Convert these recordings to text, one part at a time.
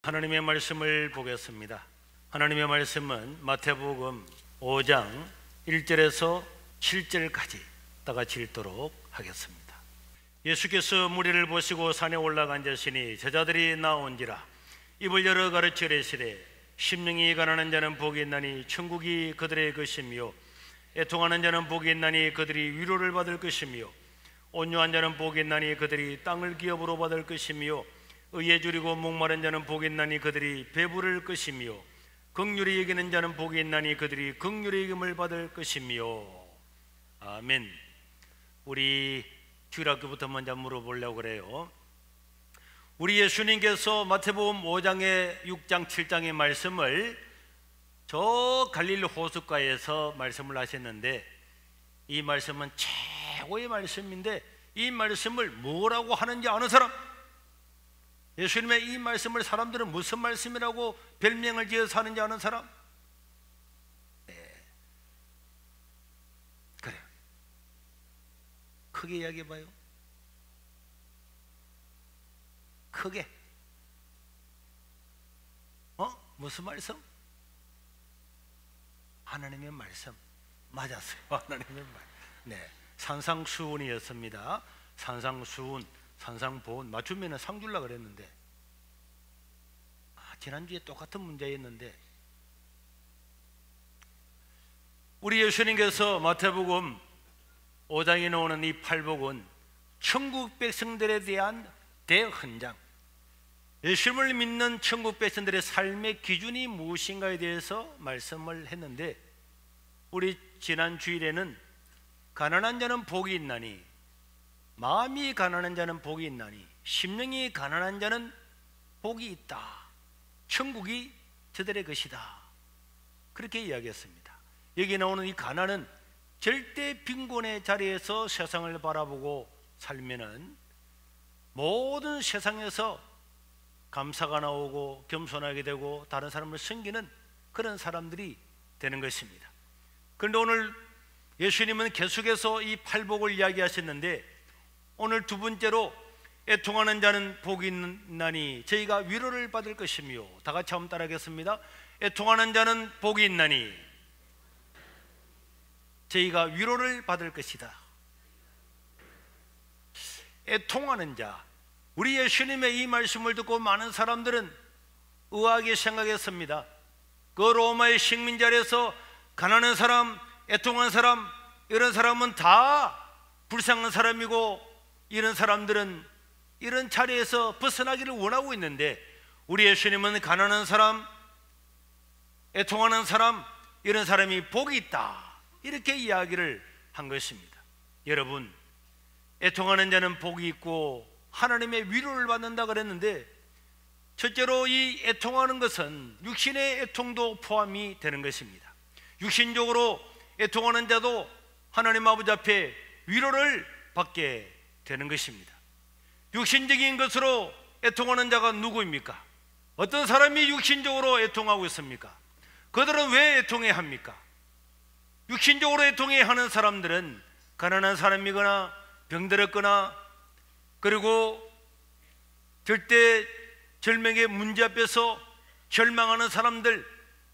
하나님의 말씀을 보겠습니다. 하나님의 말씀은 마태복음 5장 1절에서 7절까지 다 같이 읽도록 하겠습니다. 예수께서 무리를 보시고 산에 올라가 앉으시니 제자들이 나온지라. 입을 열어 가르치시되 심령이 가난한 자는 복이 있나니 천국이 그들의 것이며, 애통하는 자는 복이 있나니 그들이 위로를 받을 것이며, 온유한 자는 복이 있나니 그들이 땅을 기업으로 받을 것이며, 의에 줄이고 목마른 자는 복이 있나니 그들이 배부를 것이며, 긍휼히 여기는 자는 복이 있나니 그들이 긍휼히 여김을 받을 것이며. 아멘. 우리 주일학교부터 먼저 물어보려고 그래요. 우리 예수님께서 마태복음 5장에 6장 7장의 말씀을 저 갈릴리 호숫가에서 말씀을 하셨는데, 이 말씀은 최고의 말씀인데 이 말씀을 뭐라고 하는지 아는 사람? 예수님의 이 말씀을 사람들은 무슨 말씀이라고 별명을 지어서 하는지 아는 사람? 네. 그래요. 크게 이야기해봐요. 크게. 무슨 말씀? 하나님의 말씀. 맞았어요. 하나님의 말. 네. 산상수훈이었습니다. 산상수훈, 산상보훈 맞추면 상 줄라 그랬는데, 지난주에 똑같은 문제였는데, 우리 예수님께서 마태복음 5장에 나오는 이 팔복은 천국 백성들에 대한 대헌장, 예수님을 믿는 천국 백성들의 삶의 기준이 무엇인가에 대해서 말씀을 했는데, 우리 지난 주일에는 가난한 자는 복이 있나니, 마음이 가난한 자는 복이 있나니, 심령이 가난한 자는 복이 있다, 천국이 저들의 것이다, 그렇게 이야기했습니다. 여기 나오는 이 가난은 절대 빈곤의 자리에서 세상을 바라보고 살면은 모든 세상에서 감사가 나오고 겸손하게 되고 다른 사람을 섬기는 그런 사람들이 되는 것입니다. 그런데 오늘 예수님은 계속해서 이 팔복을 이야기하셨는데, 오늘 두 번째로 애통하는 자는 복이 있나니 저희가 위로를 받을 것이며, 다 같이 한번 따라하겠습니다. 애통하는 자는 복이 있나니 저희가 위로를 받을 것이다. 애통하는 자, 우리 예수님의 이 말씀을 듣고 많은 사람들은 의아하게 생각했습니다. 그 로마의 식민자리에서 가난한 사람, 애통한 사람, 이런 사람은 다 불쌍한 사람이고, 이런 사람들은 이런 자리에서 벗어나기를 원하고 있는데, 우리 예수님은 가난한 사람, 애통하는 사람, 이런 사람이 복이 있다, 이렇게 이야기를 한 것입니다. 여러분, 애통하는 자는 복이 있고 하나님의 위로를 받는다 그랬는데, 첫째로 이 애통하는 것은 육신의 애통도 포함이 되는 것입니다. 육신적으로 애통하는 자도 하나님 아버지 앞에 위로를 받게 되는 것입니다. 육신적인 것으로 애통하는 자가 누구입니까? 어떤 사람이 육신적으로 애통하고 있습니까? 그들은 왜 애통해야 합니까? 육신적으로 애통해야 하는 사람들은 가난한 사람이거나 병들었거나, 그리고 절대 절명의 문제 앞에서 절망하는 사람들,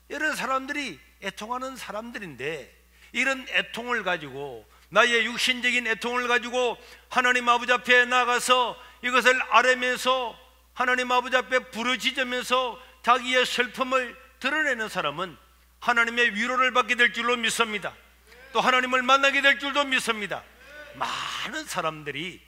이런 사람들이 애통하는 사람들인데, 이런 애통을 가지고, 나의 육신적인 애통을 가지고 하나님 아버지 앞에 나가서 이것을 아뢰면서 하나님 아버지 앞에 부르짖으면서 자기의 슬픔을 드러내는 사람은 하나님의 위로를 받게 될 줄로 믿습니다. 또 하나님을 만나게 될 줄도 믿습니다. 많은 사람들이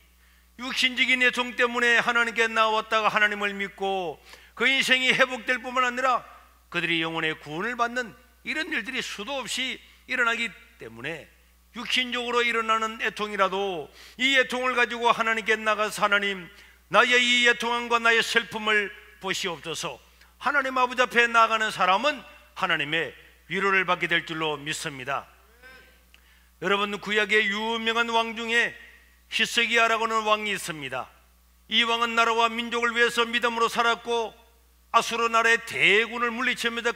육신적인 애통 때문에 하나님께 나왔다가 하나님을 믿고 그 인생이 회복될 뿐만 아니라 그들이 영혼의 구원을 받는 이런 일들이 수도 없이 일어나기 때문에, 육신적으로 일어나는 애통이라도 이 애통을 가지고 하나님께 나가서, 하나님, 나의 이 애통함과 나의 슬픔을 보시옵소서, 하나님 아버지 앞에 나가는 사람은 하나님의 위로를 받게 될 줄로 믿습니다. 여러분, 구약의 유명한 왕 중에 히스기야라고 하는 왕이 있습니다. 이 왕은 나라와 민족을 위해서 믿음으로 살았고 아수르 나라의 대군을 물리치면서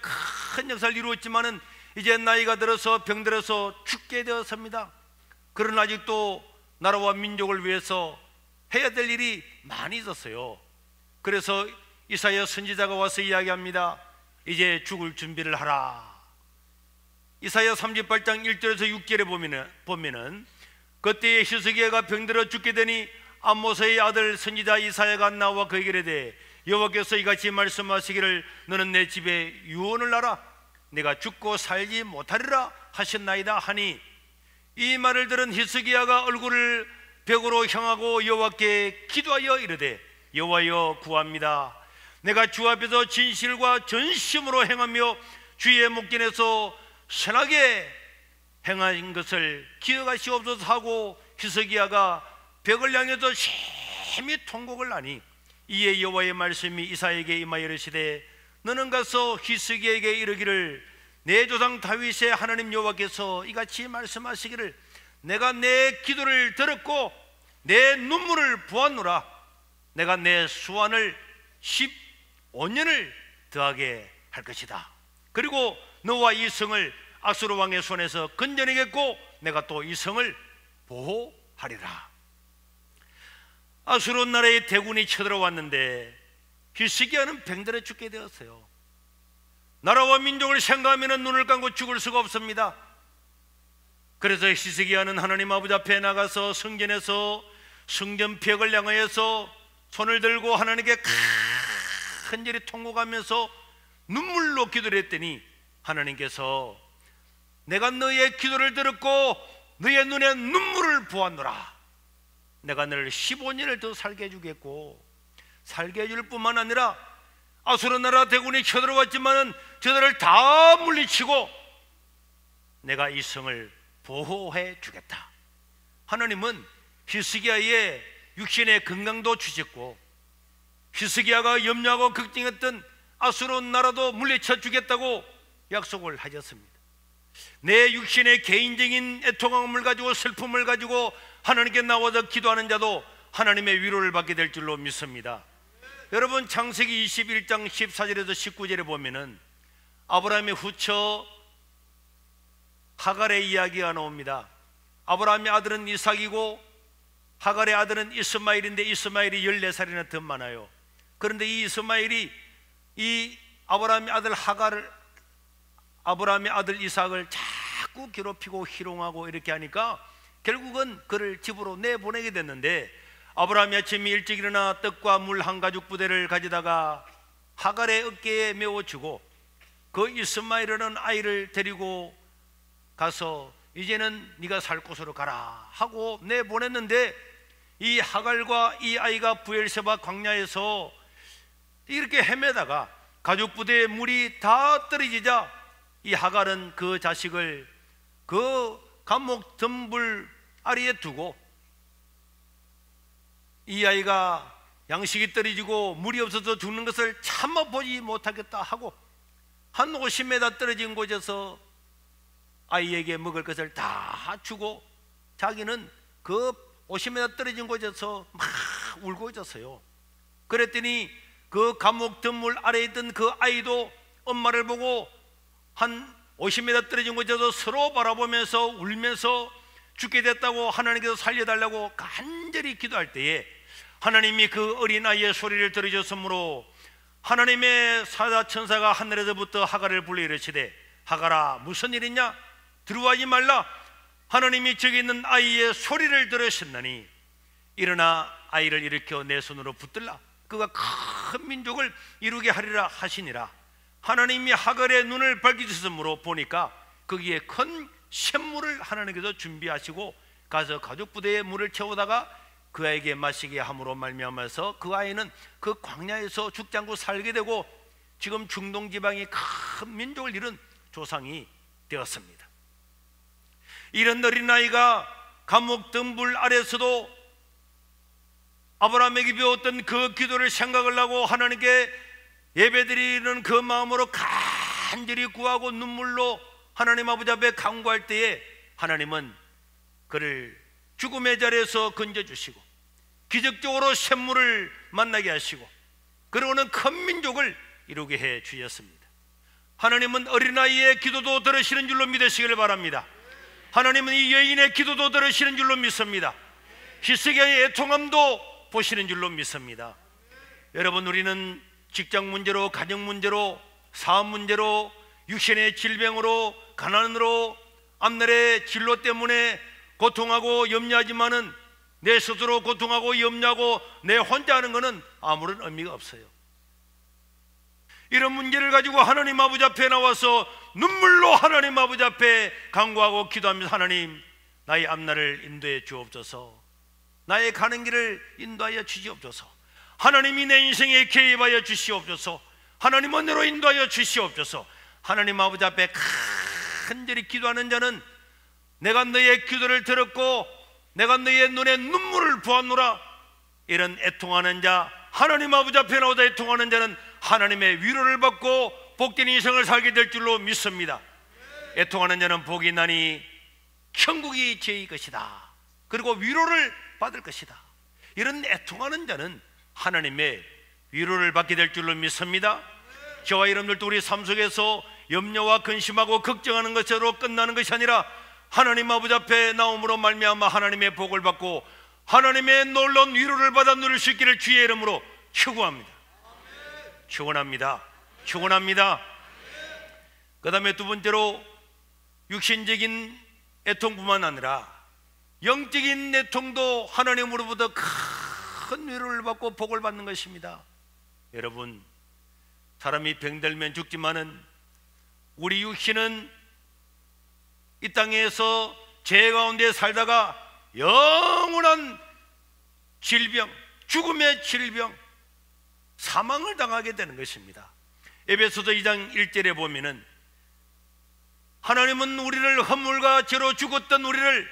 큰 역사를 이루었지만은 이제 나이가 들어서 병들어서 죽게 되었습니다. 그러나 아직도 나라와 민족을 위해서 해야 될 일이 많이 있었어요. 그래서 이사야 선지자가 와서 이야기합니다. 이제 죽을 준비를 하라. 이사야 38장 1절에서 6절에 보면은 그때에 히스기야가 병들어 죽게 되니 아모스의 아들 선지자 이사야가 나와 그에게 이르되 여호와께서 이같이 말씀하시기를 너는 내 집에 유언을 하라. 내가 죽고 살지 못하리라 하셨나이다 하니, 이 말을 들은 히스기야가 얼굴을 벽으로 향하고 여호와께 기도하여 이르되 여호와여 구합니다. 내가 주 앞에서 진실과 전심으로 행하며 주의 목전에서 선하게 행한 것을 기억하시옵소서 하고 히스기야가 벽을 향해서 심히 통곡을 하니, 이에 여호와의 말씀이 이사야에게 임하여 이르시되 너는 가서 히스기야에게 이르기를 내 조상 다윗의 하나님 여호와께서 이같이 말씀하시기를 내가 내 기도를 들었고 내 눈물을 보았노라. 내가 내 수완을 15년을 더하게 할 것이다. 그리고 너와 이 성을 아수르 왕의 손에서 건져내겠고 내가 또 이 성을 보호하리라. 아수르 나라의 대군이 쳐들어왔는데 히스기야는 병들어 죽게 되었어요. 나라와 민족을 생각하면 눈을 감고 죽을 수가 없습니다. 그래서 히스기야는 하나님 아버지 앞에 나가서 성전에서 성전 벽을 향하여서 손을 들고 하나님께 간절히 통곡하면서 눈물로 기도를 했더니 하나님께서 내가 너의 기도를 들었고 너의 눈에 눈물을 보았노라. 내가 너를 15년을 더 살게 해주겠고, 살게 해줄 뿐만 아니라 아수르 나라 대군이 쳐들어왔지만은 저들을 다 물리치고 내가 이 성을 보호해 주겠다. 하나님은 히스기야의 육신의 건강도 주셨고 히스기야가 염려하고 걱정했던 아수르 나라도 물리쳐 주겠다고 약속을 하셨습니다. 내 육신의 개인적인 애통함을 가지고 슬픔을 가지고 하나님께 나와서 기도하는 자도 하나님의 위로를 받게 될 줄로 믿습니다. 여러분, 창세기 21장 14절에서 19절에 보면은 아브라함의 후처 하갈의 이야기가 나옵니다. 아브라함의 아들은 이삭이고 하갈의 아들은 이스마엘인데 이스마엘이 14살이나 더 많아요. 그런데 이 이스마엘이 이 아브라함의 아들 아브라함의 아들 이삭을 자꾸 괴롭히고 희롱하고 이렇게 하니까 결국은 그를 집으로 내보내게 됐는데, 아브라함이 아침에 일찍 일어나 떡과 물 한 가죽 부대를 가져다가 하갈의 어깨에 메워주고 그 이스마엘이라는 아이를 데리고 가서 이제는 네가 살 곳으로 가라 하고 내보냈는데, 이 하갈과 이 아이가 브엘세바 광야에서 이렇게 헤매다가 가죽 부대에 물이 다 떨어지자 이 하갈은 그 자식을 그 감목 덤불 아래에 두고 이 아이가 양식이 떨어지고 물이 없어서 죽는 것을 참아 보지 못하겠다 하고 한 50m 떨어진 곳에서 아이에게 먹을 것을 다 주고 자기는 그 50m 떨어진 곳에서 막 울고 있었어요. 그랬더니 그 감옥 덤불 아래에 있던 그 아이도 엄마를 보고 한 50m 떨어진 곳에서 서로 바라보면서 울면서 죽게 됐다고 하나님께서 살려달라고 간절히 기도할 때에 하나님이 그 어린아이의 소리를 들으셨으므로 하나님의 사자천사가 하늘에서부터 하갈을 불러 이르시되 하갈아 무슨 일이냐, 들어와지 말라. 하나님이 저기 있는 아이의 소리를 들으셨나니 일어나 아이를 일으켜 내 손으로 붙들라. 그가 큰 민족을 이루게 하리라 하시니라. 하나님이 하갈의 눈을 밝히셨으므로 보니까 거기에 큰 샘물을 하나님께서 준비하시고 가서 가죽 부대에 물을 채우다가 그 아이에게 마시게 함으로 말미암아서 그 아이는 그 광야에서 죽지 않고 살게 되고 지금 중동 지방이 큰 민족을 이룬 조상이 되었습니다. 이런 어린아이가 감옥 덤불 아래서도 아브라함에게 배웠던 그 기도를 생각을 하고 하나님께 예배드리는 그 마음으로 간절히 구하고 눈물로 하나님 아버지 앞에 간구할 때에 하나님은 그를 죽음의 자리에서 건져주시고 기적적으로 샘물을 만나게 하시고 그러고는 큰 민족을 이루게 해 주셨습니다. 하나님은 어린아이의 기도도 들으시는 줄로 믿으시길 바랍니다. 하나님은 이 여인의 기도도 들으시는 줄로 믿습니다. 히스기야의 애통함도 보시는 줄로 믿습니다. 여러분, 우리는 직장 문제로, 가정 문제로, 사업 문제로, 육신의 질병으로, 가난으로, 앞날의 진로 때문에 고통하고 염려하지만은 내 스스로 고통하고 염려하고 내 혼자 하는 것은 아무런 의미가 없어요. 이런 문제를 가지고 하나님 아버지 앞에 나와서 눈물로 하나님 아버지 앞에 간구하고 기도하면서, 하나님, 나의 앞날을 인도해 주옵소서, 나의 가는 길을 인도하여 주시옵소서, 하나님이 내 인생에 개입하여 주시옵소서, 하나님 은혜로 인도하여 주시옵소서. 하나님 아버지 앞에 간절히 기도하는 자는 내가 너의 기도를 들었고 내가 너의 눈에 눈물을 보았노라. 이런 애통하는 자, 하나님 아버지 앞에 나오다 애통하는 자는 하나님의 위로를 받고 복된 인생을 살게 될 줄로 믿습니다. 애통하는 자는 복이 나니 천국이 저희 것이다. 그리고 위로를 받을 것이다. 이런 애통하는 자는 하나님의 위로를 받게 될 줄로 믿습니다. 저와 여러분들도 우리 삶 속에서 염려와 근심하고 걱정하는 것으로 끝나는 것이 아니라 하나님 아버지 앞에 나옴으로 말미암아 하나님의 복을 받고 하나님의 놀라운 위로를 받아 누릴 수 있기를 주의 이름으로 축원합니다. 축원합니다. 축원합니다. 그 다음에 두 번째로, 육신적인 애통뿐만 아니라 영적인 애통도 하나님으로부터 큰 위로를 받고 복을 받는 것입니다. 여러분, 사람이 병들면 죽지만은 우리 육신은 이 땅에서 죄 가운데 살다가 영원한 질병, 죽음의 질병, 사망을 당하게 되는 것입니다. 에베소서 2장 1절에 보면은 하나님은 우리를 허물과 죄로 죽었던 우리를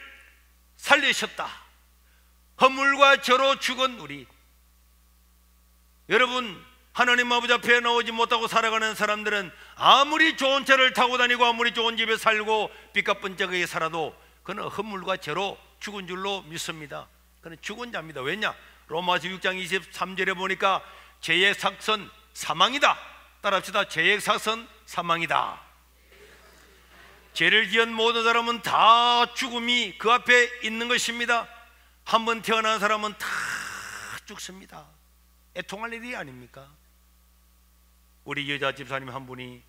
살리셨다. 허물과 죄로 죽은 우리, 여러분, 하나님 아버지 앞에 나오지 못하고 살아가는 사람들은 아무리 좋은 차를 타고 다니고 아무리 좋은 집에 살고 빚값번쩍하게 살아도 그는 허물과 죄로 죽은 줄로 믿습니다. 그는 죽은 자입니다. 왜냐? 로마서 6장 23절에 보니까 죄의 삭선 사망이다. 따라합시다. 죄의 삭선 사망이다. 죄를 지은 모든 사람은 다 죽음이 그 앞에 있는 것입니다. 한번 태어난 사람은 다 죽습니다. 애통할 일이 아닙니까? 우리 여자 집사님 한 분이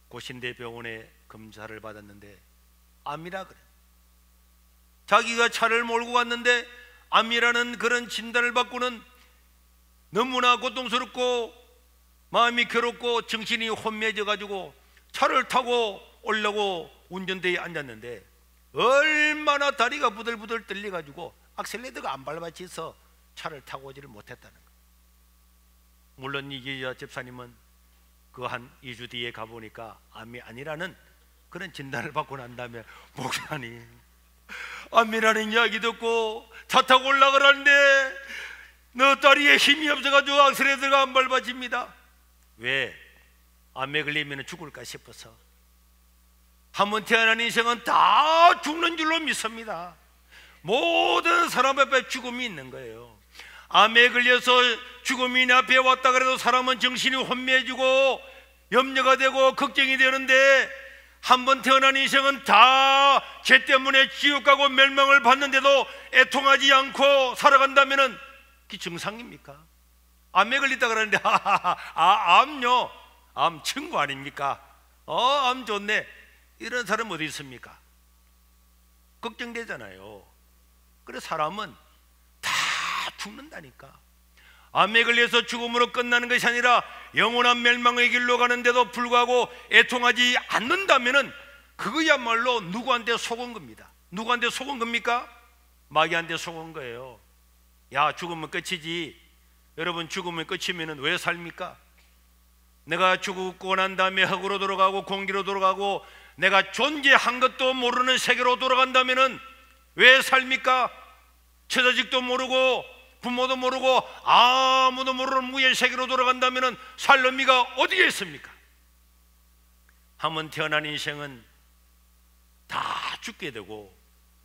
고신대 병원에 검사를 받았는데 암이라 그래. 자기가 차를 몰고 갔는데 암이라는 그런 진단을 받고는 너무나 고통스럽고 마음이 괴롭고 정신이 혼미해져 가지고 차를 타고 오려고 운전대에 앉았는데 얼마나 다리가 부들부들 떨려 가지고 악셀레이터가 안 밟아져서 차를 타고 오지를 못했다는 거예요. 물론 이 여자 집사님은 그 한 2주 뒤에 가보니까 암이 아니라는 그런 진단을 받고 난 다음에, 목사님, 암이라는 이야기 듣고 차 타고 올라가라는데 너 다리에 힘이 없어가지고 악셀레이터가 안 밟아집니다. 왜? 암에 걸리면 죽을까 싶어서. 한번 태어난 인생은 다 죽는 줄로 믿습니다. 모든 사람 앞에 죽음이 있는 거예요. 암에 걸려서 죽음이 내 앞에 왔다 그래도 사람은 정신이 혼미해지고 염려가 되고 걱정이 되는데, 한번 태어난 인생은 다 죄 때문에 지옥 가고 멸망을 받는데도 애통하지 않고 살아간다면 그게 정상입니까? 암에 걸렸다 그러는데 암요? 암 친구 아닙니까? 암 좋네. 이런 사람 어디 있습니까? 걱정되잖아요. 그래서 사람은 다 죽는다니까. 암에 걸려서 죽음으로 끝나는 것이 아니라 영원한 멸망의 길로 가는데도 불구하고 애통하지 않는다면 그거야말로 누구한테 속은 겁니다. 누구한테 속은 겁니까? 마귀한테 속은 거예요. 야, 죽으면 끝이지. 여러분, 죽으면 끝이면 왜 삽니까? 내가 죽고 난 다음에 흙으로 돌아가고 공기로 돌아가고 내가 존재한 것도 모르는 세계로 돌아간다면 왜 삽니까? 처자직도 모르고 부모도 모르고 아무도 모르는 무의 세계로 돌아간다면 살 의미가 어디에 있습니까? 한번 태어난 인생은 다 죽게 되고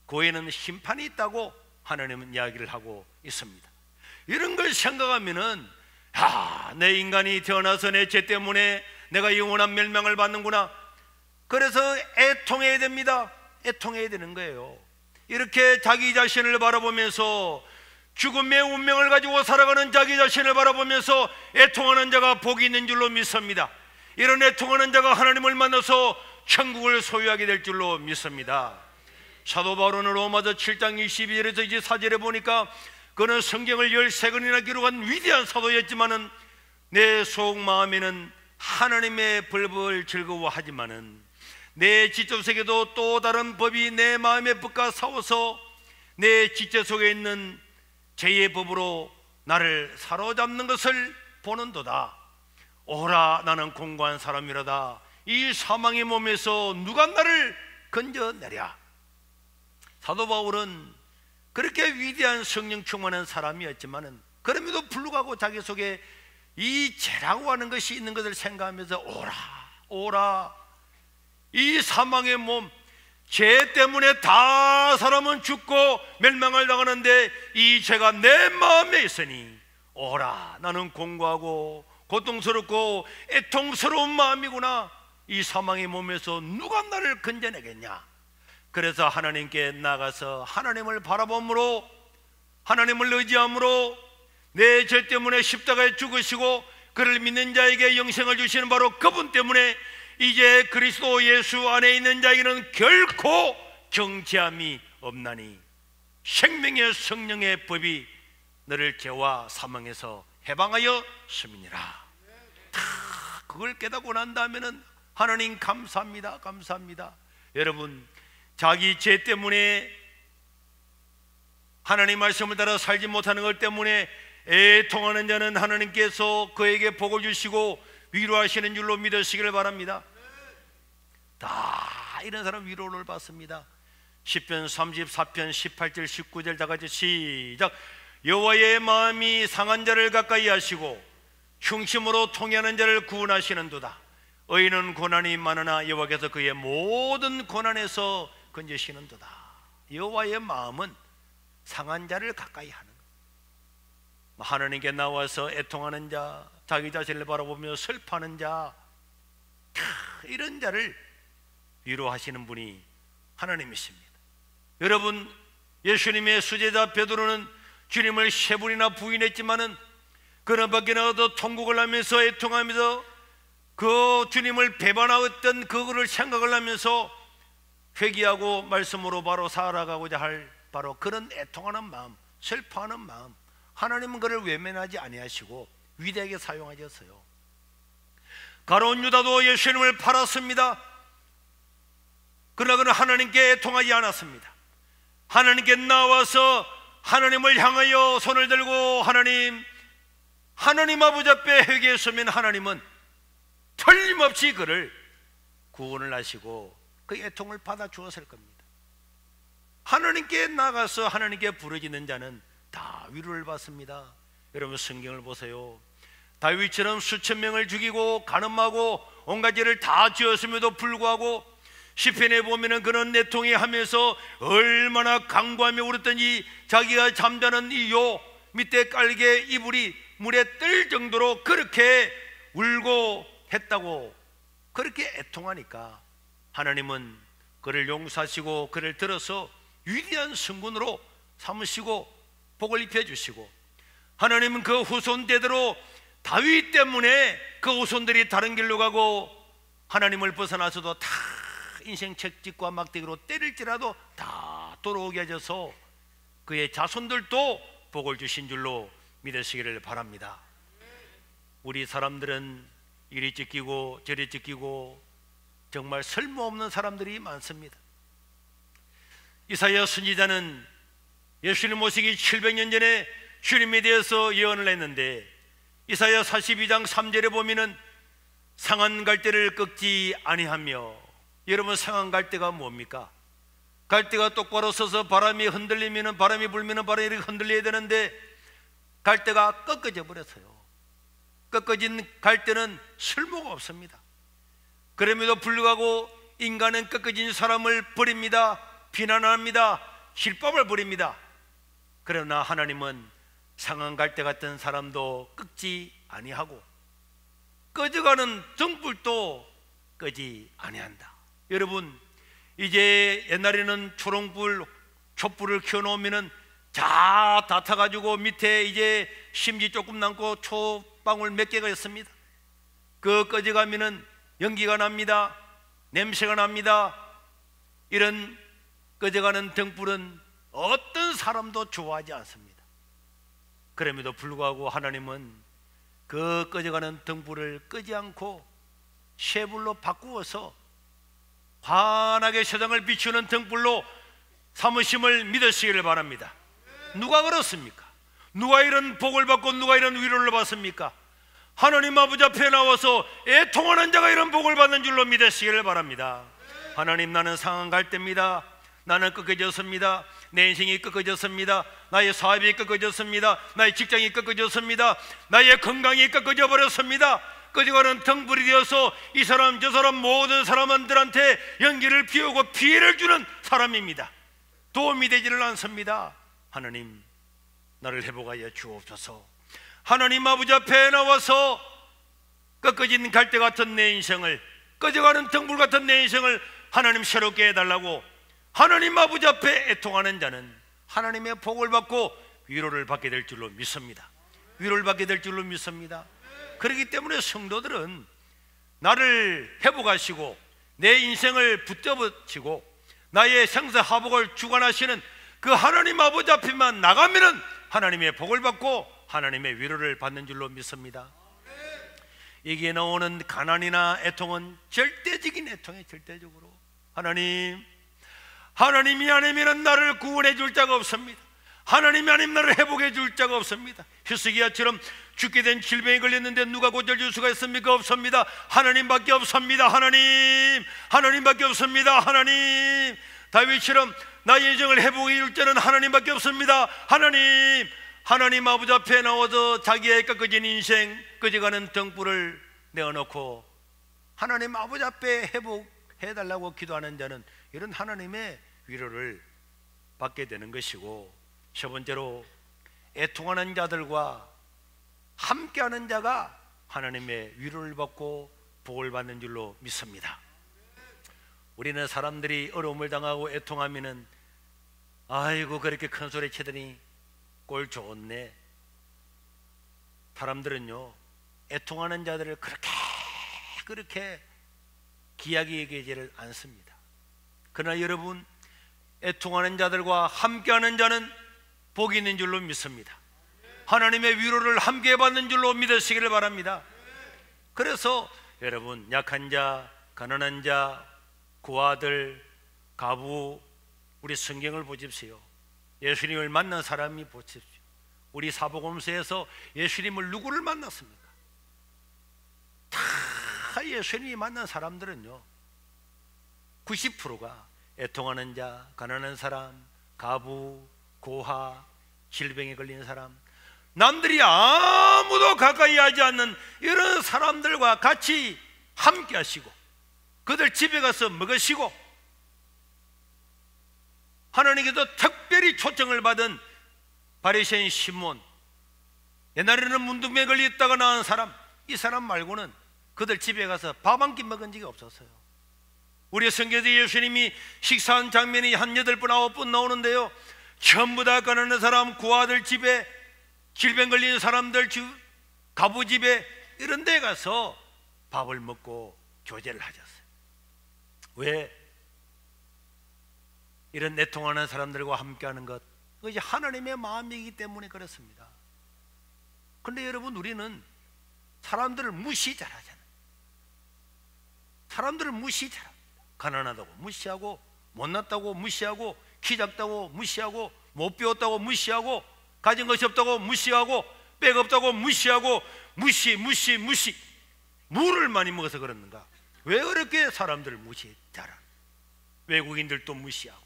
그 후에는 심판이 있다고 하나님은 이야기를 하고 있습니다. 이런 걸 생각하면은, 내 인간이 태어나서 내 죄 때문에 내가 영원한 멸망을 받는구나. 그래서 애통해야 됩니다. 애통해야 되는 거예요. 이렇게 자기 자신을 바라보면서 죽음의 운명을 가지고 살아가는 자기 자신을 바라보면서 애통하는 자가 복이 있는 줄로 믿습니다. 이런 애통하는 자가 하나님을 만나서 천국을 소유하게 될 줄로 믿습니다. 사도 바울은 로마서 7장 22절에서 24절에 보니까 그는 성경을 13권이나 기록한 위대한 사도였지만은 내 속마음에는 하나님의 법을 즐거워하지만은 내 지적 속에도 또 다른 법이 내 마음의 법과 싸워서 내 지체 속에 있는 죄의 법으로 나를 사로잡는 것을 보는도다. 오라, 나는 공고한 사람이로다. 이 사망의 몸에서 누가 나를 건져내랴. 사도 바울은 그렇게 위대한 성령 충만한 사람이었지만은 그럼에도 불구하고 자기 속에 이 죄라고 하는 것이 있는 것을 생각하면서 오라, 오라, 이 사망의 몸, 죄 때문에 다 사람은 죽고 멸망을 당하는데 이 죄가 내 마음에 있으니 오라, 나는 공고하고 고통스럽고 애통스러운 마음이구나. 이 사망의 몸에서 누가 나를 건져내겠냐. 그래서 하나님께 나가서 하나님을 바라봄으로, 하나님을 의지함으로 내 죄 때문에 십자가에 죽으시고 그를 믿는 자에게 영생을 주시는 바로 그분 때문에 이제 그리스도 예수 안에 있는 자에게는 결코 정죄함이 없나니 생명의 성령의 법이 너를 죄와 사망에서 해방하여 숨이니라. 다 그걸 깨닫고 난 다음에는 하나님 감사합니다, 감사합니다. 여러분, 자기 죄 때문에 하나님 말씀을 따라 살지 못하는 것 때문에 애통하는 자는 하나님께서 그에게 복을 주시고 위로하시는 줄로 믿으시기를 바랍니다. 다 이런 사람 위로를 받습니다. 시편 34편 18절 19절 다 같이 시작. 여호와의 마음이 상한 자를 가까이 하시고 흉심으로 통회하는 자를 구원하시는도다. 의인은 고난이 많으나 여호와께서 그의 모든 고난에서 건지시는도다. 여호와의 마음은 상한 자를 가까이 하는, 하나님께 나와서 애통하는 자, 자기 자신을 바라보며 슬퍼하는 자, 이런 자를 위로하시는 분이 하나님이십니다. 여러분, 예수님의 수제자 베드로는 주님을 3번이나 부인했지만은 그는 밖에 나가도 통곡을 하면서 애통하면서 그 주님을 배반하였던 그거를 생각을 하면서 회개하고 말씀으로 바로 살아가고자 할 바로 그런 애통하는 마음, 슬퍼하는 마음, 하나님은 그를 외면하지 아니하시고 위대하게 사용하셨어요. 가룟 유다도 예수님을 팔았습니다. 그러나 그는 하나님께 애통하지 않았습니다. 하나님께 나와서 하나님을 향하여 손을 들고 하나님 아버지 앞에 회개했으면 하나님은 틀림없이 그를 구원을 하시고 그 애통을 받아 주었을 겁니다. 하나님께 나가서 하나님께 부르짖는 자는 다 위로를 받습니다. 여러분, 성경을 보세요. 다윗처럼 수천 명을 죽이고 간음하고 온갖 죄를 다 지었음에도 불구하고 시편에 보면은 그는 애통해 하면서 얼마나 강구하며 울었더니 자기가 잠자는 이 요 밑에 깔개 이불이 물에 뜰 정도로 그렇게 울고 했다고. 그렇게 애통하니까 하나님은 그를 용서하시고 그를 들어서 위대한 성군으로 삼으시고 복을 입혀주시고, 하나님은 그 후손대대로 다윗 때문에 그 후손들이 다른 길로 가고 하나님을 벗어나서도 다 인생 책찍과 막대기로 때릴지라도 다 돌아오게 하셔서 그의 자손들도 복을 주신 줄로 믿으시기를 바랍니다. 우리 사람들은 이리 찢기고 저리 찢기고 정말 쓸모없는 사람들이 많습니다. 이사야 선지자는 예수님 오시기 700년 전에 주님에 대해서 예언을 했는데 이사야 42장 3절에 보면은 상한 갈대를 꺾지 아니하며, 여러분, 상한 갈대가 뭡니까? 갈대가 똑바로 서서 바람이 흔들리면은, 바람이 불면은 바람이 이렇게 흔들려야 되는데 갈대가 꺾어져 버렸어요. 꺾어진 갈대는 쓸모가 없습니다. 그럼에도 불구하고 인간은 꺾어진 사람을 버립니다. 비난합니다. 길법을 버립니다. 그러나 하나님은 상한 갈대 같은 사람도 꺾지 아니하고 꺼져가는 등불도 끄지 아니한다. 여러분, 이제 옛날에는 초롱불, 촛불을 켜놓으면 다 타가지고 밑에 이제 심지 조금 남고 초방울 몇 개가 있습니다. 그 꺼져가면은 연기가 납니다. 냄새가 납니다. 이런 꺼져가는 등불은 어떤 사람도 좋아하지 않습니다. 그럼에도 불구하고 하나님은 그 꺼져가는 등불을 끄지 않고 쇠불로 바꾸어서 환하게 세상을 비추는 등불로 삼으심을 믿으시기를 바랍니다. 누가 그렇습니까? 누가 이런 복을 받고 누가 이런 위로를 받습니까? 하나님 아버지 앞에 나와서 애통하는 자가 이런 복을 받는 줄로 믿으시기를 바랍니다. 하나님, 나는 상한 갈대입니다. 나는 꺾어졌습니다. 내 인생이 꺾어졌습니다. 나의 사업이 꺾어졌습니다. 나의 직장이 꺾어졌습니다. 나의 건강이 꺾어져 버렸습니다. 꺼져가는 등불이 되어서 이 사람 저 사람 모든 사람들한테 연기를 피우고 피해를 주는 사람입니다. 도움이 되지를 않습니다. 하나님, 나를 회복하여 주옵소서. 하나님 아버지 앞에 나와서 꺾어진 갈대 같은 내 인생을, 꺼져가는 등불 같은 내 인생을 하나님 새롭게 해달라고 하나님 아버지 앞에 애통하는 자는 하나님의 복을 받고 위로를 받게 될 줄로 믿습니다. 위로를 받게 될 줄로 믿습니다. 그렇기 때문에 성도들은 나를 회복하시고 내 인생을 붙잡으시고 나의 생사화복을 주관하시는 그 하나님 아버지 앞에만 나가면은 하나님의 복을 받고 하나님의 위로를 받는 줄로 믿습니다. 여기에 나오는 가난이나 애통은 절대적인 애통이에요. 절대적으로 하나님이 아니면 나를 구원해 줄 자가 없습니다. 하나님이 아니면 나를 회복해 줄 자가 없습니다. 히스기야처럼 죽게 된 질병에 걸렸는데 누가 고쳐줄 수가 있습니까? 없습니다. 하나님밖에 없습니다. 하나님밖에 없습니다. 하나님. 다윗처럼 나의 인생을 회복해 줄 자는 하나님밖에 없습니다. 하나님 아버지 앞에 나와서 자기의 꺾어진 인생, 꺼져가는 등불을 내어놓고 하나님 아버지 앞에 회복해달라고 기도하는 자는 이런 하나님의 위로를 받게 되는 것이고, 세 번째로 애통하는 자들과 함께하는 자가 하나님의 위로를 받고 복을 받는 줄로 믿습니다. 우리는 사람들이 어려움을 당하고 애통하면은 아이고 그렇게 큰 소리 치더니 꼴 좋네. 사람들은요 애통하는 자들을 그렇게 귀하게 얘기하지를 않습니다. 그러나 여러분, 애통하는 자들과 함께하는 자는 복이 있는 줄로 믿습니다. 하나님의 위로를 함께 받는 줄로 믿으시기를 바랍니다. 그래서 여러분, 약한 자, 가난한 자, 고아들, 가부, 우리 성경을 보십시오. 예수님을 만난 사람이 보십시오. 우리 사복음서에서 예수님을 누구를 만났습니까? 다 예수님이 만난 사람들은요 90%가 애통하는 자, 가난한 사람, 가부, 고아, 질병에 걸린 사람, 남들이 아무도 가까이 하지 않는 이런 사람들과 같이 함께 하시고 그들 집에 가서 먹으시고 하나님께서 특별히 초청을 받은 바리새인 시몬, 옛날에는 문둥병에 걸렸다가 나은 사람, 이 사람 말고는 그들 집에 가서 밥 한 끼 먹은 적이 없었어요. 우리 성경에서 예수님이 식사한 장면이 한 8분 9분 나오는데요, 전부 다 가난한 사람, 고아들 집에, 질병 걸린 사람들 집, 가부 집에, 이런 데 가서 밥을 먹고 교제를 하셨어요. 왜? 이런 애통하는 사람들과 함께하는 것, 그것이 하나님의 마음이기 때문에 그렇습니다. 그런데 여러분, 우리는 사람들을 무시 잘하잖아요. 사람들을 무시 잘합니다. 가난하다고 무시하고, 못났다고 무시하고, 키 작다고 무시하고, 못 배웠다고 무시하고, 가진 것이 없다고 무시하고, 백 없다고 무시하고, 무시. 물을 많이 먹어서 그러는가? 왜 그렇게 사람들을 무시 잘하나? 외국인들도 무시하고.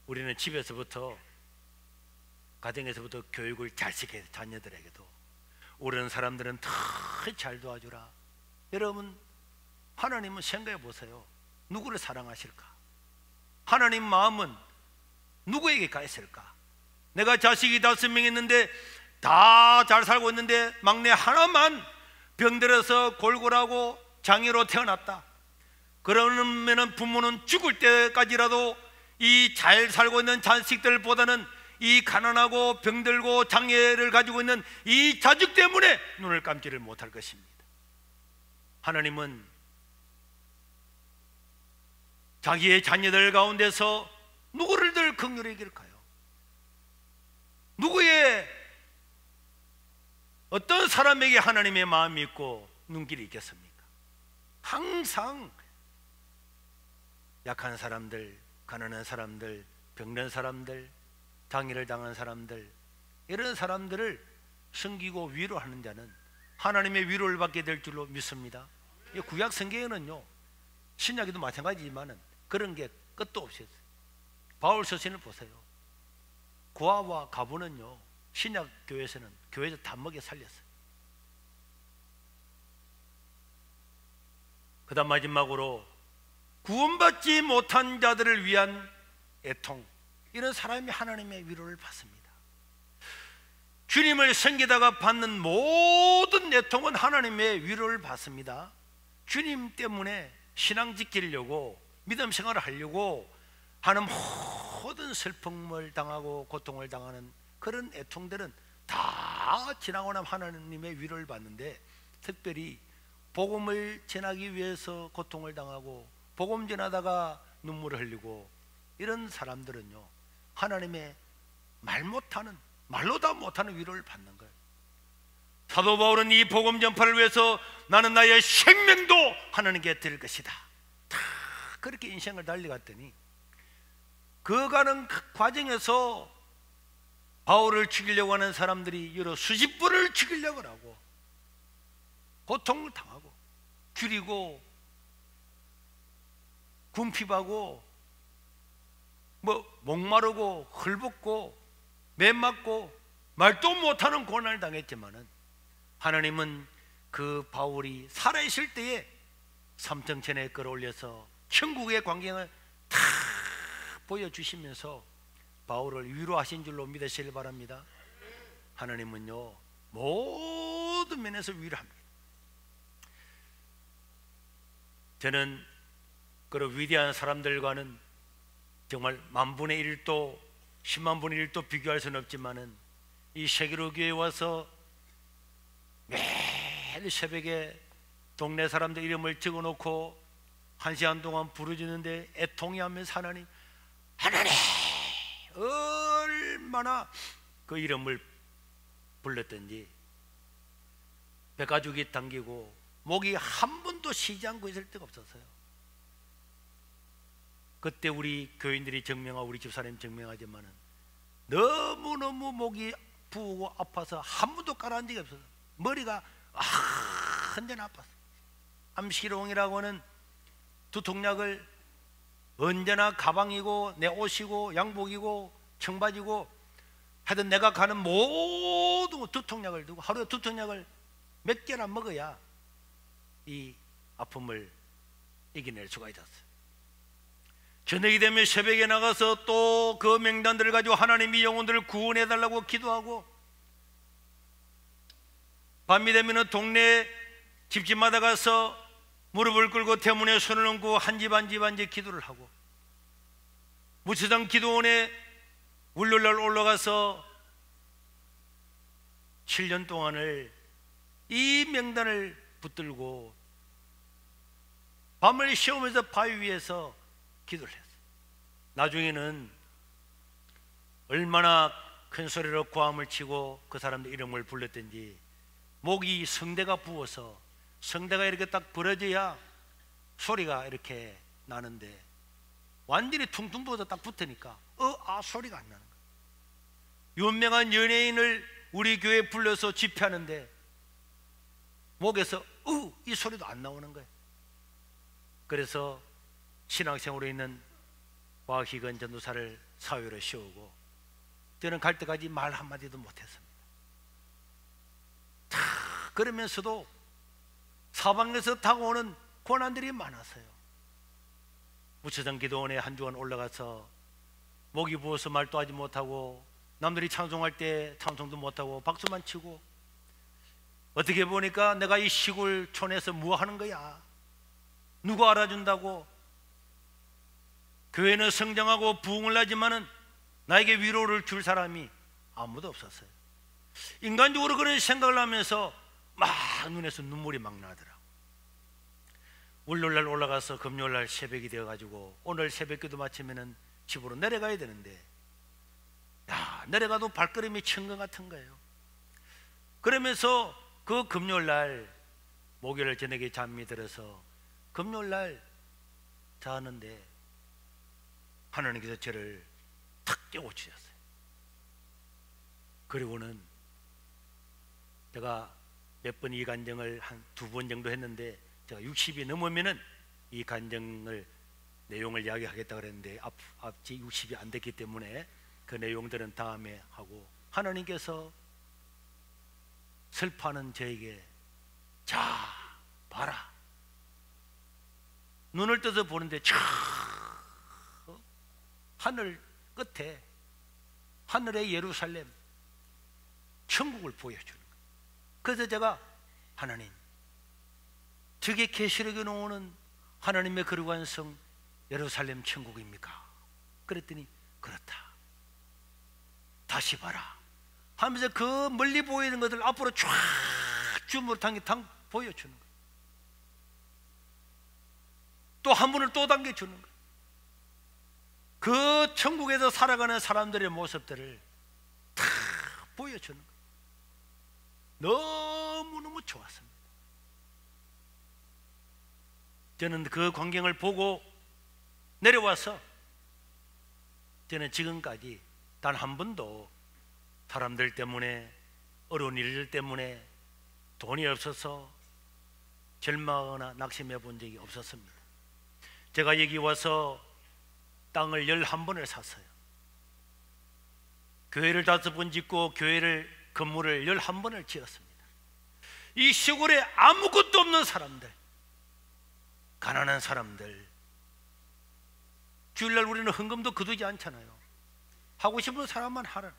우리는 집에서부터, 가정에서부터 교육을 잘 시켜야 돼. 자녀들에게도 옳은 사람들은 더 잘 도와주라. 여러분, 하나님은 생각해 보세요. 누구를 사랑하실까? 하나님 마음은 누구에게 가 있을까? 내가 자식이 5명 있는데 다 잘 살고 있는데 막내 하나만 병들어서 골골하고 장애로 태어났다. 그러면 부모는 죽을 때까지라도 이 잘 살고 있는 자식들보다는 이 가난하고 병들고 장애를 가지고 있는 이 자식 때문에 눈을 감지를 못할 것입니다. 하나님은 자기의 자녀들 가운데서 누구를 늘 긍휼히 여길까요? 누구의 어떤 사람에게 하나님의 마음이 있고 눈길이 있겠습니까? 항상 약한 사람들, 가난한 사람들, 병든 사람들, 장애를 당한 사람들, 이런 사람들을 섬기고 위로하는 자는 하나님의 위로를 받게 될 줄로 믿습니다. 이 구약 성경에는요, 신약에도 마찬가지지만은 그런 게 끝도 없이 했어요. 바울 서신을 보세요. 고아와 가부는요, 신약 교회에서는 교회에서 다 먹여 살렸어요. 그 다음 마지막으로 구원받지 못한 자들을 위한 애통, 이런 사람이 하나님의 위로를 받습니다. 주님을 섬기다가 받는 모든 애통은 하나님의 위로를 받습니다. 주님 때문에 신앙 지키려고 믿음 생활을 하려고 하는 모든 슬픔을 당하고 고통을 당하는 그런 애통들은 다 지나고 나면 하나님의 위로를 받는데, 특별히 복음을 전하기 위해서 고통을 당하고 복음 전하다가 눈물을 흘리고 이런 사람들은요, 하나님의 말 못하는, 말로 다 못하는 위로를 받는 거예요. 사도 바울은 이 복음 전파를 위해서 나는 나의 생명도 하나님께 드릴 것이다, 다 그렇게 인생을 달려갔더니 그 가는 과정에서 바울을 죽이려고 하는 사람들이 여러 수십 분을 죽이려고 하고 고통을 당하고 줄이고 군핍하고 목마르고 헐벗고 매 맞고 말도 못하는 고난을 당했지만은 하나님은 그 바울이 살아있을 때에 삼층천에 끌어올려서 천국의 광경을 다 보여주시면서 바울을 위로하신 줄로 믿으시길 바랍니다. 하나님은요, 모든 면에서 위로합니다. 저는 그런 위대한 사람들과는 정말 만분의 1도 10만 분의 1도 비교할 수는 없지만은 이 세계로 교회에 와서 매일 새벽에 동네 사람들 이름을 적어놓고 1시간 동안 부르짖는데 애통이 하면서 하나님 얼마나 그 이름을 불렀던지 배가죽이 당기고 목이 한 번도 쉬지 않고 있을 때가 없었어요. 그때 우리 교인들이 증명하고 우리 집사님 증명하지만은 너무너무 목이 부고 아파서 한 번도 가라앉은 적이 없어서 머리가 언제나 아팠어요. 암시롱이라고는 두통약을 언제나 가방이고 내 옷이고 양복이고 청바지고 하여튼 내가 가는 모든 두통약을 두고 하루에 두통약을 몇 개나 먹어야 이 아픔을 이겨낼 수가 있었어요. 저녁이 되면 새벽에 나가서 또 그 명단들을 가지고 하나님이 영혼들을 구원해 달라고 기도하고, 밤이 되면 동네 집집마다 가서 무릎을 꿇고 대문에 손을 얹고 한 집 한 집 한 집 기도를 하고, 무채장 기도원에 울룰날 올라가서 7년 동안을 이 명단을 붙들고 밤을 쉬우면서 바위 위에서 기도를 했어요. 나중에는 얼마나 큰 소리로 고함을 치고 그 사람들 이름을 불렀던지 목이 성대가 부어서 성대가 이렇게 딱 벌어져야 소리가 이렇게 나는데 완전히 퉁퉁 부어서 딱 붙으니까 소리가 안 나는 거예요. 유명한 연예인을 우리 교회에 불러서 집회하는데 목에서 이 소리도 안 나오는 거예요. 그래서 신앙생활로 있는 와희건 전도사를 사회로 세우고 저는 갈 때까지 말 한마디도 못했습니다. 다 그러면서도 사방에서 다가오는 고난들이 많았어요. 무채장 기도원에 한 주간 올라가서 목이 부어서 말도 하지 못하고 남들이 찬송할 때 찬송도 못하고 박수만 치고, 어떻게 보니까 내가 이 시골 촌에서 뭐 하는 거야, 누가 알아준다고, 교회는 성장하고 부흥을 하지만은 나에게 위로를 줄 사람이 아무도 없었어요. 인간적으로 그런 생각을 하면서 막 눈에서 눈물이 막 나더라고. 월요일날 올라가서 금요일날 새벽이 되어가지고 오늘 새벽기도 마치면은 집으로 내려가야 되는데, 내려가도 발걸음이 천근 같은 거예요. 그러면서 그 금요일날, 목요일 저녁에 잠이 들어서 금요일날 자는데 하나님께서 저를 탁 깨워주셨어요. 그리고는 제가 몇 번 이 간증을 한 2번 정도 했는데, 제가 60이 넘으면은 이 간증을 내용을 이야기하겠다 그랬는데 앞지 60이 안 됐기 때문에 그 내용들은 다음에 하고, 하나님께서 슬퍼하는 저에게 자 봐라, 눈을 떠서 보는데 저 하늘 끝에 하늘의 예루살렘 천국을 보여주는 거예요. 그래서 제가 하나님, 저게 계시록에 나오는 하나님의 거룩한 성 예루살렘 천국입니까? 그랬더니 그렇다, 다시 봐라 하면서 그 멀리 보이는 것들 앞으로 쫙 줌으로 당겨 보여주는 거예요. 또 한 분을 또 당겨주는 거예요. 그 천국에서 살아가는 사람들의 모습들을 다 보여주는 거예요. 너무너무 좋았습니다. 저는 그 광경을 보고 내려와서 저는 지금까지 단 한 번도 사람들 때문에, 어려운 일들 때문에 돈이 없어서 절망하거나 낙심해 본 적이 없었습니다. 제가 여기 와서 땅을 11번을 샀어요. 교회를 5번 짓고 건물을 11번을 지었습니다. 이 시골에 아무것도 없는 사람들, 가난한 사람들, 주일날 우리는 헌금도 거두지 않잖아요. 하고 싶은 사람만 하라,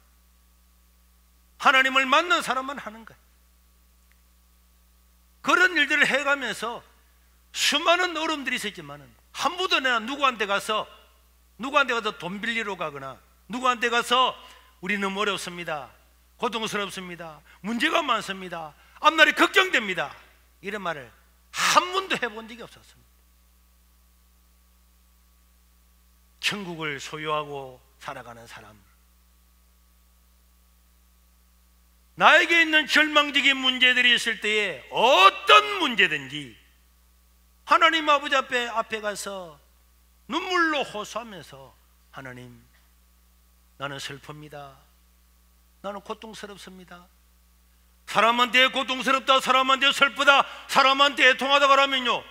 하나님을 만난 사람만 하는 거예요. 그런 일들을 해가면서 수많은 어려움들이 있었지만은 한 번도 내가 누구한테 가서 돈 빌리러 가거나, 누구한테 가서 우리 너무 어렵습니다, 고통스럽습니다, 문제가 많습니다, 앞날이 걱정됩니다, 이런 말을 한 번도 해본 적이 없었습니다. 천국을 소유하고 살아가는 사람, 나에게 있는 절망적인 문제들이 있을 때에 어떤 문제든지 하나님 아버지 앞에 가서 눈물로 호소하면서, 하나님, 나는 슬픕니다, 나는 고통스럽습니다, 사람한테 고통스럽다, 사람한테 슬프다, 사람한테 애통하다 그러면요,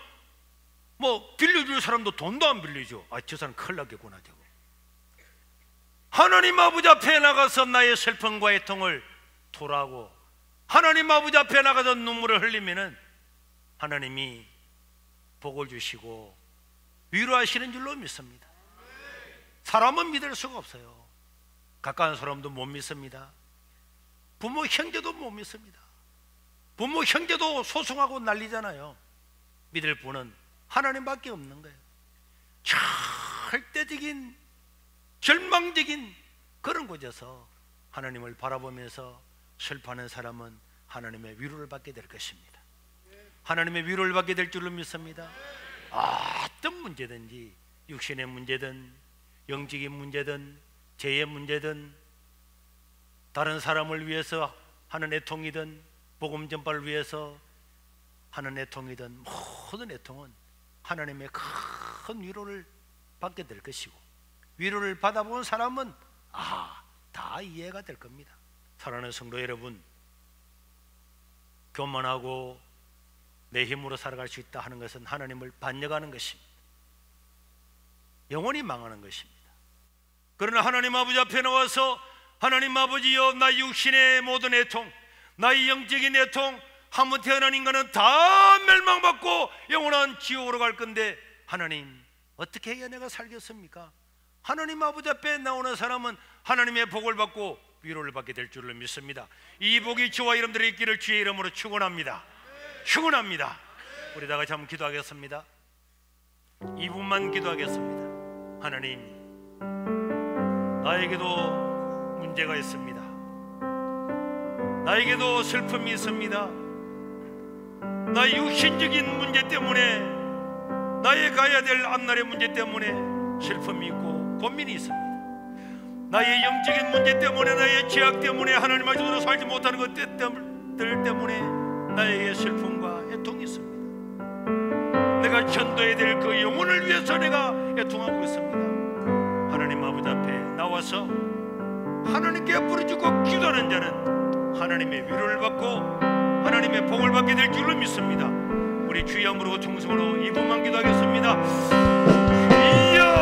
뭐 빌려줄 사람도 돈도 안 빌리죠. 저 사람 큰일 나겠구나. 저거 하나님 아버지 앞에 나가서 나의 슬픔과 애통을 토라고, 하나님 아버지 앞에 나가서 눈물을 흘리면은 하나님이 복을 주시고 위로하시는 줄로 믿습니다. 사람은 믿을 수가 없어요. 가까운 사람도 못 믿습니다. 부모 형제도 못 믿습니다. 부모 형제도 소송하고 난리잖아요. 믿을 분은 하나님밖에 없는 거예요. 절대적인 절망적인 그런 곳에서 하나님을 바라보면서 슬퍼하는 사람은 하나님의 위로를 받게 될 것입니다. 하나님의 위로를 받게 될 줄로 믿습니다. 어떤 문제든지, 육신의 문제든 영적인 문제든 죄의 문제든 다른 사람을 위해서 하는 애통이든 복음 전파를 위해서 하는 애통이든, 모든 애통은 하나님의 큰 위로를 받게 될 것이고, 위로를 받아본 사람은 다 이해가 될 겁니다. 사랑하는 성도 여러분, 교만하고 내 힘으로 살아갈 수 있다 하는 것은 하나님을 반역하는 것입니다. 영원히 망하는 것입니다. 그러나 하나님 아버지 앞에 나와서, 하나님 아버지여, 나 육신의 모든 애통, 나의 영적인 애통, 한번 태어난 인간은 다 멸망받고 영원한 지옥으로 갈 건데, 하나님, 어떻게 해야 내가 살겠습니까? 하나님 아버지 앞에 나오는 사람은 하나님의 복을 받고 위로를 받게 될 줄을 믿습니다. 이 복이 저와 여러분들의 있기를 주의 이름으로 축원합니다. 축원합니다. 우리 다 같이 한번 기도하겠습니다. 2분만 기도하겠습니다. 하나님, 나에게도 문제가 있습니다. 나에게도 슬픔이 있습니다. 나의 육신적인 문제 때문에, 나의 가야 될 앞날의 문제 때문에 슬픔이 있고 고민이 있습니다. 나의 영적인 문제 때문에, 나의 죄악 때문에, 하나님 말씀으로 살지 못하는 것들 때문에 나에게 슬픔과 애통이 있습니다. 내가 전도해야 될 그 영혼을 위해서 내가 애통하고 있습니다. 하나님 아버지 앞에 나와서 하나님께 부르짖고 기도하는 자는 하나님의 위로를 받고 하나님의 복을 받게 될 줄로 믿습니다. 우리 주의 이름으로 통성으로 2분만 기도하겠습니다. 주여!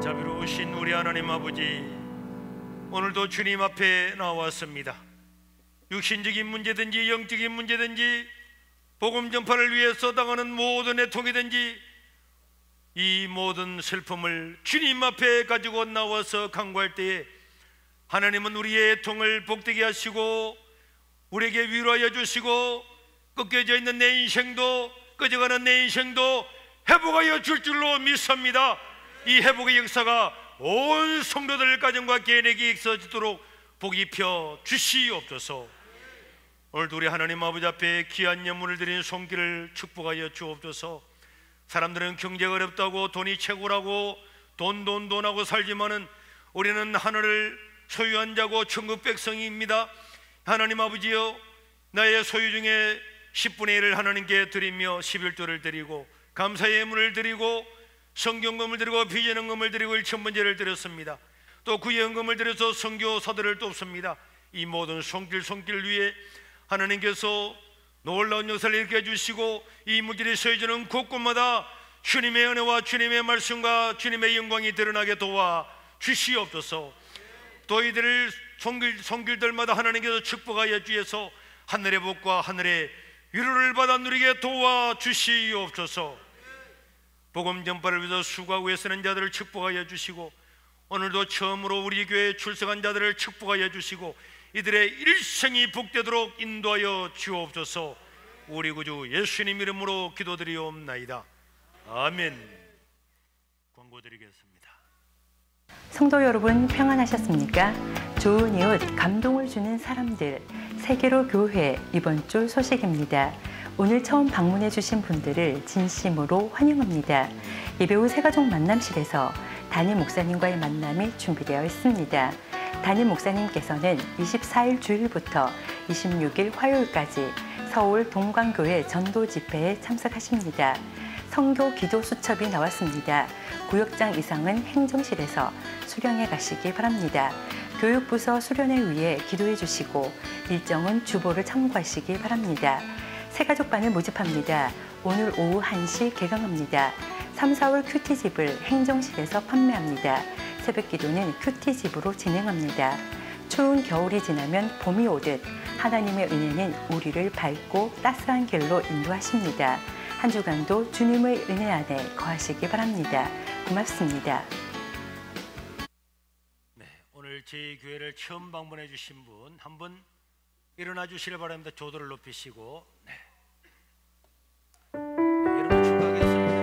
자비로우신 우리 하나님 아버지, 오늘도 주님 앞에 나왔습니다. 육신적인 문제든지 영적인 문제든지 복음 전파를 위해서 당하는 모든 애통이든지 이 모든 슬픔을 주님 앞에 가지고 나와서 간구할 때에 하나님은 우리의 애통을 복되게 하시고 우리에게 위로하여 주시고 꺾여져 있는 내 인생도 꺼져가는 내 인생도 회복하여 줄 줄로 믿습니다. 이 회복의 역사가 온 성도들 가정과 개인에게 있어지도록 복 입혀 주시옵소서. 오늘도 우리 하나님 아버지 앞에 귀한 예물을 드린 손길을 축복하여 주옵소서. 사람들은 경제가 어렵다고 돈이 최고라고 돈하고 살지만은 우리는 하늘을 소유한 자고 천국 백성입니다. 하나님 아버지여, 나의 소유 중에 10분의 1을 하나님께 드리며 11조를 드리고 감사의 예물을 드리고 성경금을 드리고 비전헌금을 드리고 일천번제를 드렸습니다. 또 구제헌금을 드려서 선교사들을 돕습니다. 이 모든 손길 위에 하나님께서 놀라운 역사를 일으켜 주시고 이 물질이 쇠해지는 곳곳마다 주님의 은혜와 주님의 말씀과 주님의 영광이 드러나게 도와 주시옵소서. 또 이들을 손길들마다 하나님께서 축복하여 주셔서 하늘의 복과 하늘의 위로를 받아 누리게 도와 주시옵소서. 복음 전파를 위해서 수고하고 애쓰는 자들을 축복하여 주시고 오늘도 처음으로 우리 교회에 출석한 자들을 축복하여 주시고 이들의 일생이 복되도록 인도하여 주옵소서. 우리 구주 예수님 이름으로 기도드리옵나이다. 아멘. 광고 드리겠습니다. 성도 여러분, 평안하셨습니까? 좋은 이웃, 감동을 주는 사람들, 세계로 교회 이번 주 소식입니다. 오늘 처음 방문해 주신 분들을 진심으로 환영합니다. 예배 후 새가족 만남실에서 담임 목사님과의 만남이 준비되어 있습니다. 담임 목사님께서는 24일 주일부터 26일 화요일까지 서울 동광교회 전도 집회에 참석하십니다. 선교 기도 수첩이 나왔습니다. 구역장 이상은 행정실에서 수령해 가시기 바랍니다. 교육부서 수련회 위에 기도해 주시고 일정은 주보를 참고하시기 바랍니다. 새가족반을 모집합니다. 오늘 오후 1시 개강합니다. 3, 4월 큐티집을 행정실에서 판매합니다. 새벽 기도는 큐티집으로 진행합니다. 추운 겨울이 지나면 봄이 오듯 하나님의 은혜는 우리를 밝고 따스한 길로 인도하십니다. 한 주간도 주님의 은혜 안에 거하시기 바랍니다. 고맙습니다. 네, 오늘 저희 교회를 처음 방문해 주신 분 한 분 일어나 주시길 바랍니다. 조도를 높이시고. 네. 여러분 축하하겠습니다.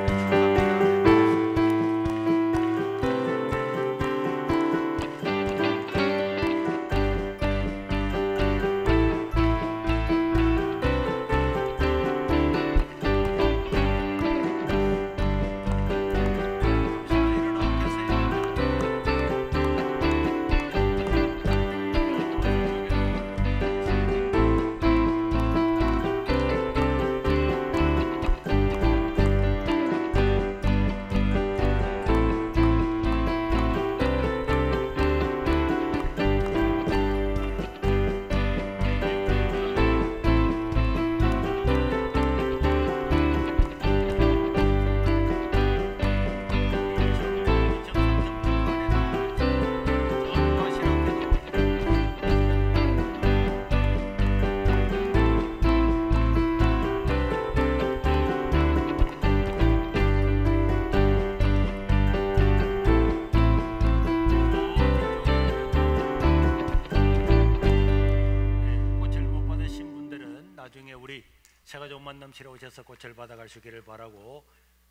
새가족 만남치러 오셔서 꽃을 받아갈 수 있기를 바라고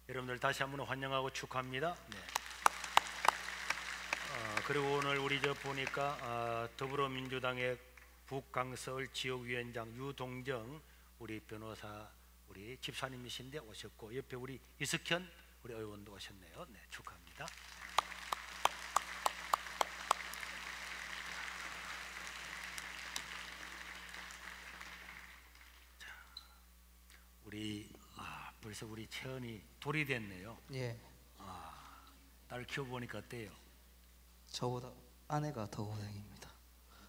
여러분들 다시 한번 환영하고 축하합니다. 네. 그리고 오늘 우리 저 보니까 더불어민주당의 북강서울 지역위원장 유동정 우리 변호사 우리 집사님이신데 오셨고 옆에 우리 이석현 우리 의원도 오셨네요. 네, 축하합니다. 우리 벌써 우리 채연이 돌이 됐네요. 예. 딸 키워보니까 어때요? 저보다 아내가 더 고생입니다.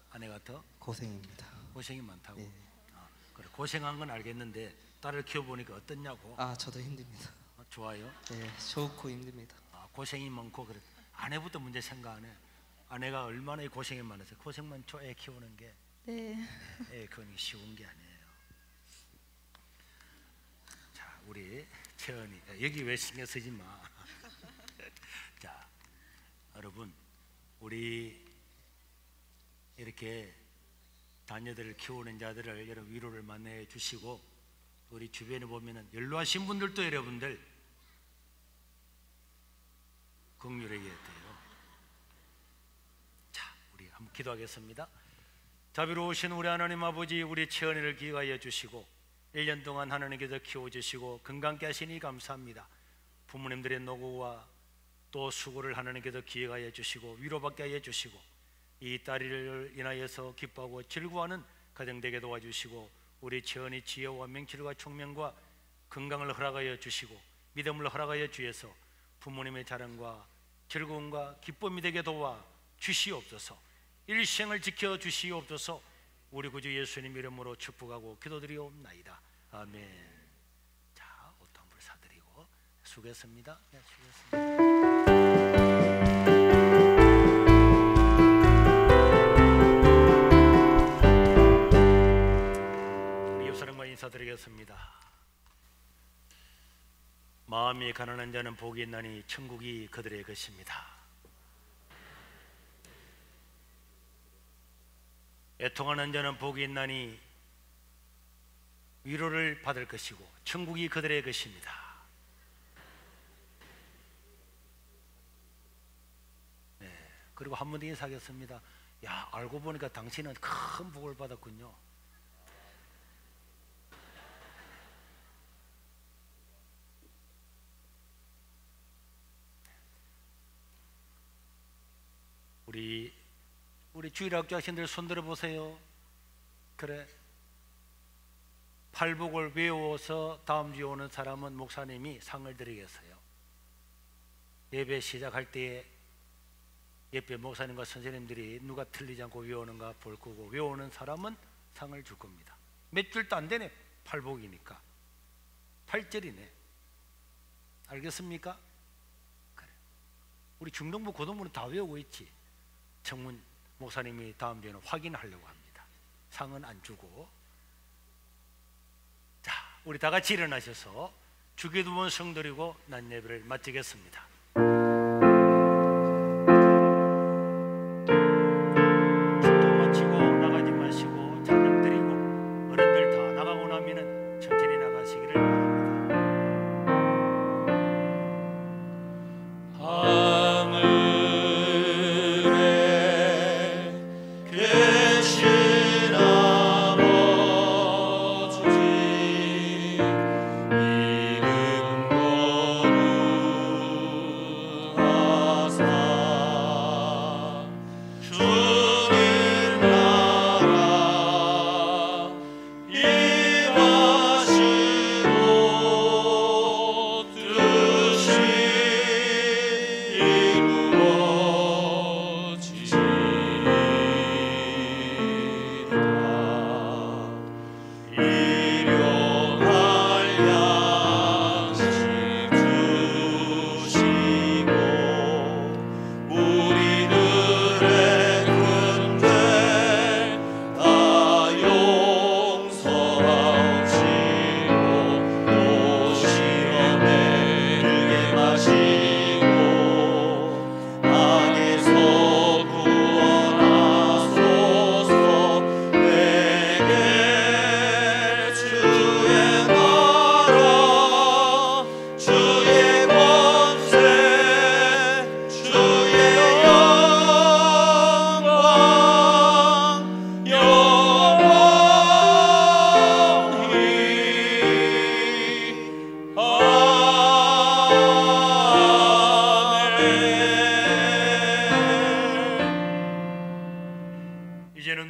아내가 더 고생입니다. 고생이 많다고. 예. 그래 고생한 건 알겠는데 딸을 키워보니까 어떻냐고? 저도 힘듭니다. 좋아요? 예, 좋고 힘듭니다. 고생이 많고 그래. 아내부터 문제 생각 안 해. 아내가 얼마나 고생이 많았어요. 고생 많죠. 애 키우는 게. 네. 애 키우는 게 쉬운 게 아니에요. 우리 채연이 여기 왜 신경 쓰지 마. 자, 여러분 우리 이렇게 자녀들을 키우는 자들을 여러분 위로를 만나해 주시고 우리 주변에 보면은 연로하신 분들도 여러분들 긍휼하게 돼요. 자, 우리 한번 기도하겠습니다. 자비로우신 우리 하나님 아버지 우리 채연이를 기억하여 주시고 1년 동안 하나님께서 키워주시고 건강케 하시니 감사합니다. 부모님들의 노고와 또 수고를 하나님께서 기억하여 주시고 위로받게 하여 주시고 이 딸을 인하여서 기뻐하고 즐거워하는 가정 되게 도와주시고 우리 채연이 지혜와 명철과 총명과 건강을 허락하여 주시고 믿음을 허락하여 주셔서 부모님의 자랑과 즐거움과 기쁨이 되게 도와 주시옵소서. 일생을 지켜 주시옵소서. 우리 구주 예수님 이름으로 축복하고 기도드리옵나이다. 아멘. 자, 옷 한 벌 사드리고 수고했습니다. 네, 수고했습니다. 우리 옆사람과 인사드리겠습니다. 마음이 가난한 자는 복이 있나니 천국이 그들의 것입니다. 애통하는 자는 복이 있나니 위로를 받을 것이고 천국이 그들의 것입니다. 네, 그리고 한 번 더 인사하겠습니다. 야, 알고 보니까 당신은 큰 복을 받았군요. 우리 주일학교 학생들 손 들어보세요. 그래, 팔복을 외워서 다음 주에 오는 사람은 목사님이 상을 드리겠어요. 예배 시작할 때에 옆에 목사님과 선생님들이 누가 틀리지 않고 외우는가 볼 거고 외우는 사람은 상을 줄 겁니다. 몇 줄도 안 되네. 팔복이니까 8절이네. 알겠습니까? 그래. 우리 중등부 고등부는 다 외우고 있지. 청문 목사님이 다음 주에는 확인하려고 합니다. 상은 안 주고. 자, 우리 다 같이 일어나셔서 주기도문 성드리고 난 예배를 마치겠습니다.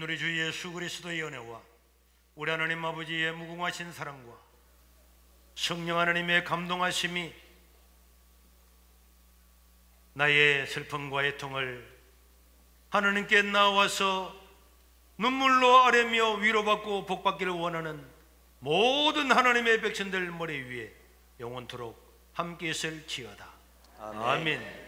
있는 우리 주 예수 그리스도의 은혜와 우리 하나님 아버지의 무궁하신 사랑과 성령 하나님의 감동하심이 나의 슬픔과 애통을 하나님께 나와서 눈물로 아뢰며 위로받고 복받기를 원하는 모든 하나님의 백성들 머리 위에 영원토록 함께 있을지어다. 아멘.